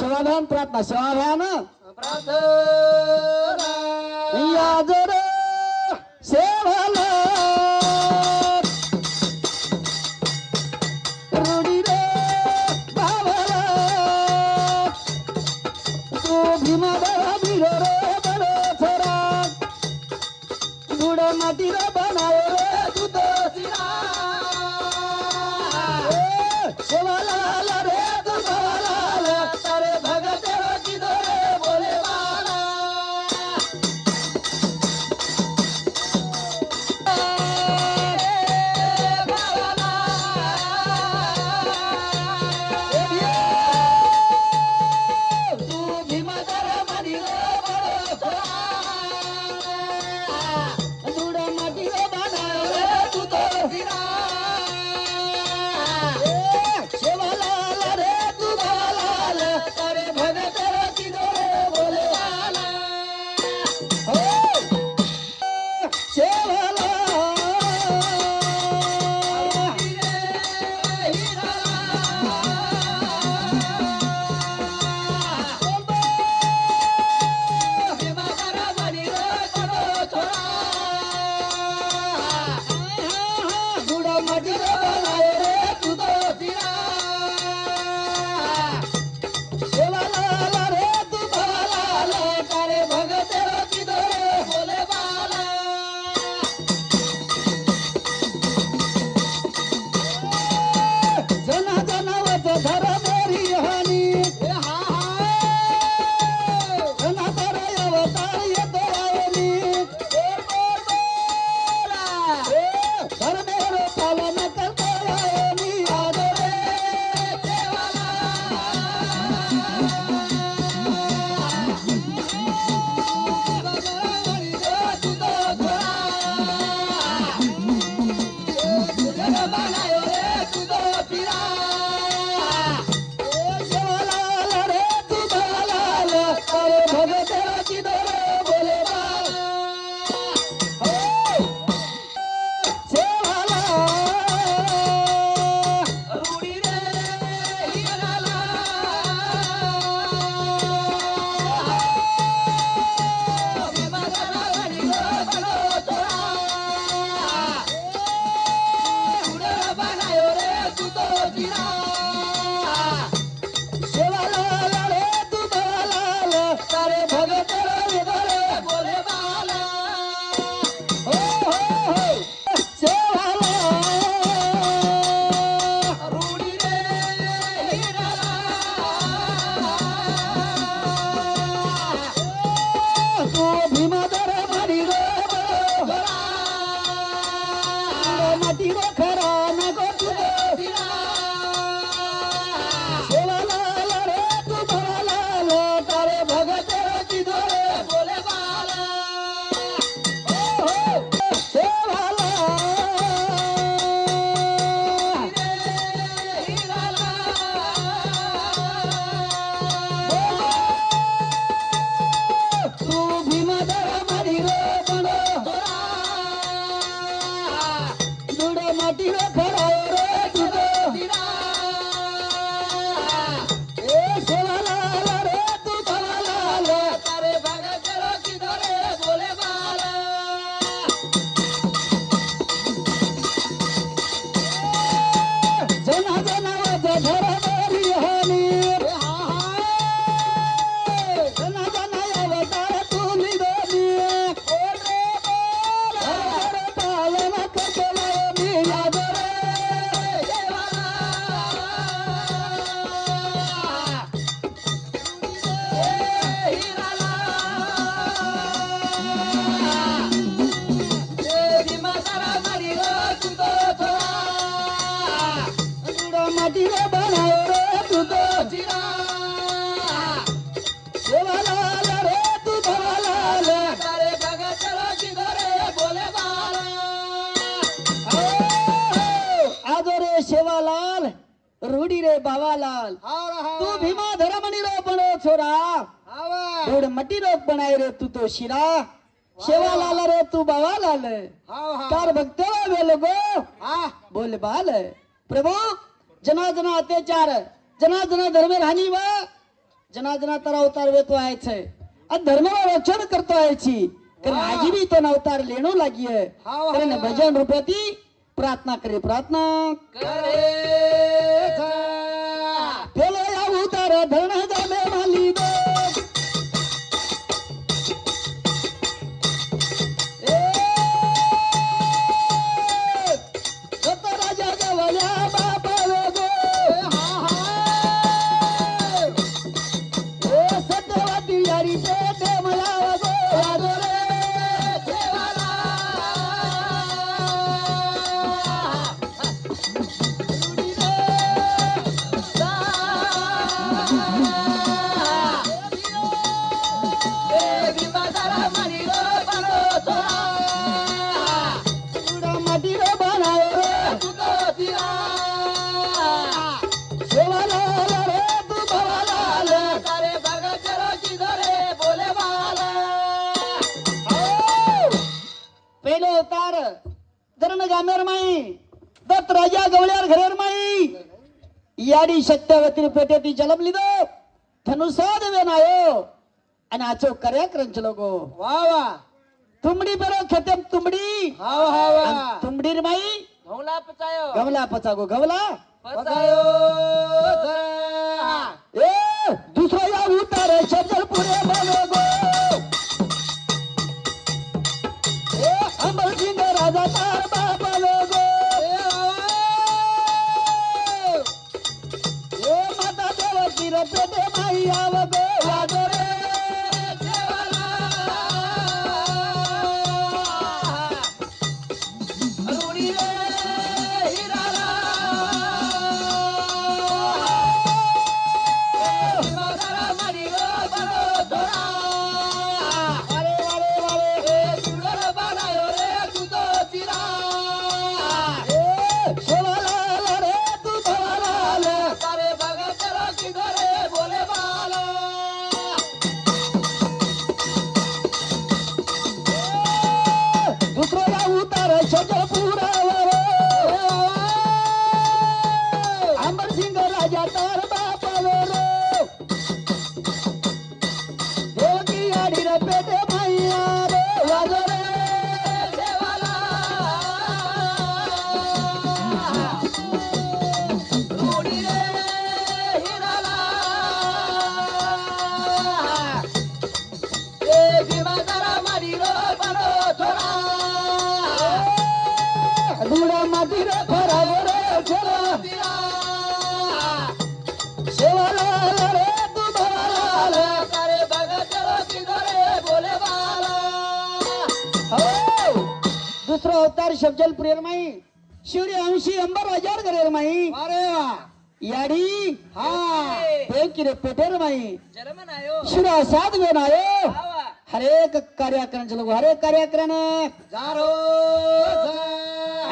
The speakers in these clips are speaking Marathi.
सेवाभान प्रार्थना सेवाभान प्रार्थना या जर सेवाला रुडी रे बाबाला तू भीमा बीर रे बडो छोरा बुड माटी रे बनायो रे तू तो सिरा सेवाला रे तू बाबाला तारे भगत की दोरे बोले बाला सेवालाल रूडी रे बाबालाल तू भीमा धरमनी रो बनो छोरा थोड़ मटी रो बनाए रे तू तो शिरा सेवालाल रे तू बाबालाल कार भक्तो बोल गो बोल बाल प्रभु जना जना अत्याचार जना जना धर्म राणी व जना तर अवतार वेतो आहे छे और धर्म रक्षण करतो आहे छी कर आजी भी तो अवतार लेनो लागी है करे भजन रूपती प्रार्थना करे पेलो या उतार धरण जामे माली दो दत्त राजा गवळ्यार घरेर माई याडी सत्यावती पेटेती जलम लिदो धनुषाद वेनायो आणि आचो कर्या करंच लोगो वा वा तुमडी बरो खेतेम तुमडी हाव हाव तुमडी रे माई गवला पचायो गवला पचायो ए दुसरा या उतार शजल पुरे बनोगो ए अमर सिंह राजा तार बाबा लोगो पेटे माई आवगो वादरे रुडी रे हिराला मारा मारी गो बनो थोड़ा अरे वाले वाले सुडर बनायो रे तू तो चिरा ए शेवाला रे तू धवाला तारे भगत रो किधर शजल पूरा अमर सिंह राजा तार बापा देवकी आड़ी रे पेटे मैया रे वाजरे देवाला रूड़ी रे हिराला ए भीमा तारा मारी रो बनो थोड़ा दूड़ा माटी रे फरागो रे चला शेवाला रे तू धवाला करे भगत रो किधरे बोले वाला हो दुसरा अवतार शब्दल प्रियर माई शिवरी अंशी अंबर हजार करे माई अरे वाह याडी हा पेकी रे पेटेर माई जन्मन आयो शिरा साध वेन आयो हरेक कार्यक्रम चलो हरेक कार्यक्रम जारो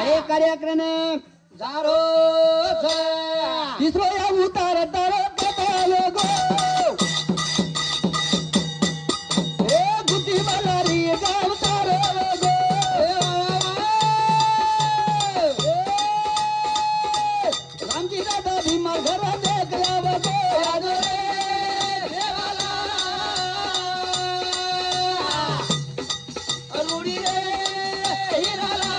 हरेक कार्यक्रम जारो तिसरो या उतार तारो कथा लोगो ए गुद्दी मलारी गाव तारो लोगो रामजी दादा भीमा घर देख आवगो आजो रे देवाला रूड़ी रे हिराला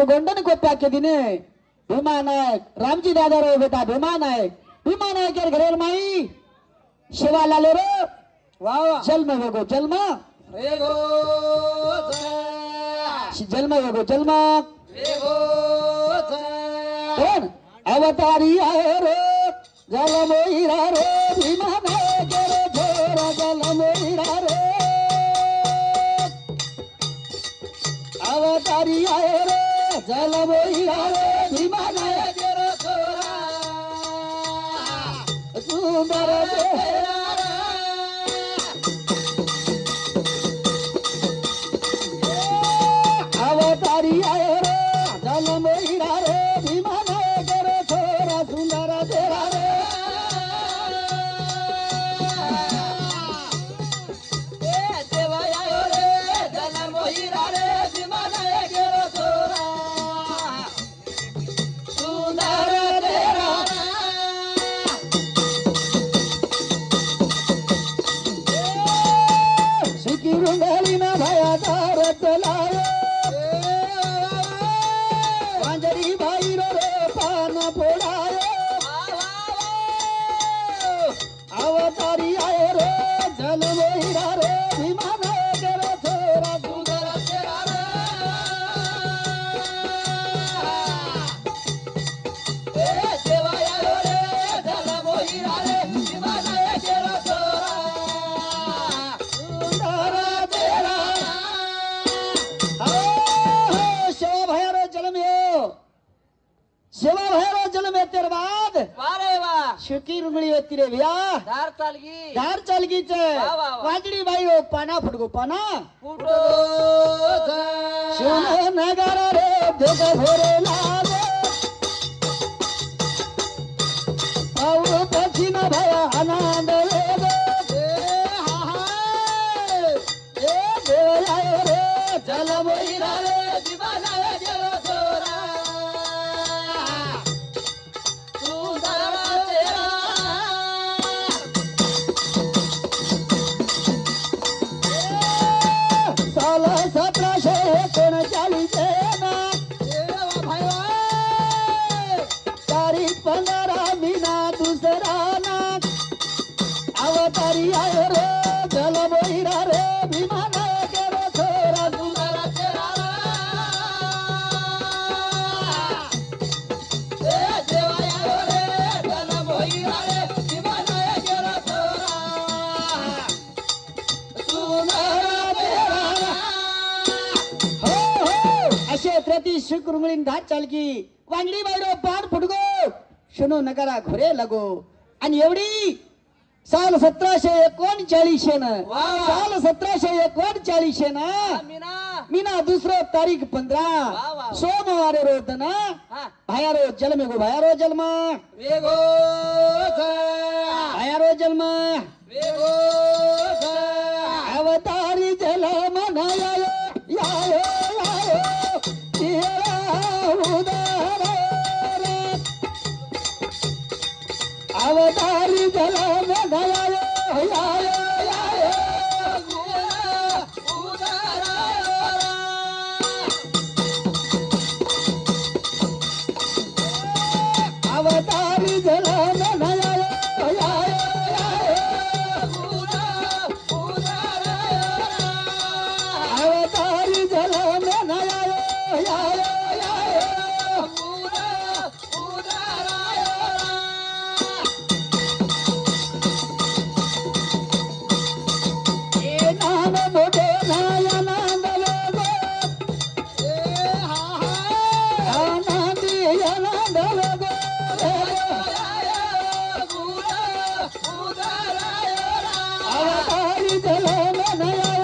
गोंडन को प्याके दिने भीमा नायक रामजी दादा रो बेटा भीमा नायक घरेर माई शिवाला ले रो वाह जन्म वेगो जन्म वेगो जन्म वेगो जन्म वेगो कोण अवतारी आहे रे जलमोईरा रे भीमा नायक रे छोरा जलमोईरा रे अवतारी आहे रे जल मोहिरा रे भीमा नायकेरो छोरा सुंदर चेहरा अवतारी आयो रे जल मोहिरा रे भीमा नायकेरो छोरा सुंदर चेहरा रे रुंगलीना भयाचा रथ लायो वांजरी बाईरो रे पान फोडायो अवतारी आयो रे जल मोहिरा रे भीमा नायकेरो छोरा सुंदर चेहरा रे देवा आयो रे जल मोहिरा रे भीमा नायकेरो छोरा सेवा भैरो जल में तेरे बाद वारे वाह शुकी रुंगली होती रे भैया धार चालगी चे वाजड़ी बाई हो पाना फुटको पाना फुटो सुनो नगर रे देख भोरे लाल आओ पछी न भया आनंद ले ए देव आयो रे जल मोहिरा रे दीवाना जलो छोरा साल 1739 ना तारीख 15 महीना दूसरा ना अवतारी आयो रे जल मोहिरा रे भीमा नायकेरो छोरा सुंदर चेहरा ए देवा आयो रे जल मोहिरा रे भीमा नायकेरो छोरा सुंदर चेहरा असे प्रति शुक्रमुळीन धात चालकी वांगडी बायरो पान फुटगो शनो नगारा घोरे लगो आणि एवढी साल 1739 न साल 1739 न मीना दुसरो तारीख 15 सोमवार रोज ना भायारो जल में गो भायारो जल में वेगो भायारो जल में वेगो अवतारी जल मनायो यायो यायो तेरा उदार अवतारी जल मनायो यायो यायो अवतारी जल मनायो यायो अवतारी जल मनायो यायो नाम मोठे नाया नांद लोगो आनंदी आनंद लोगो अवतारी जल मनायो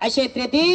असे त्रेती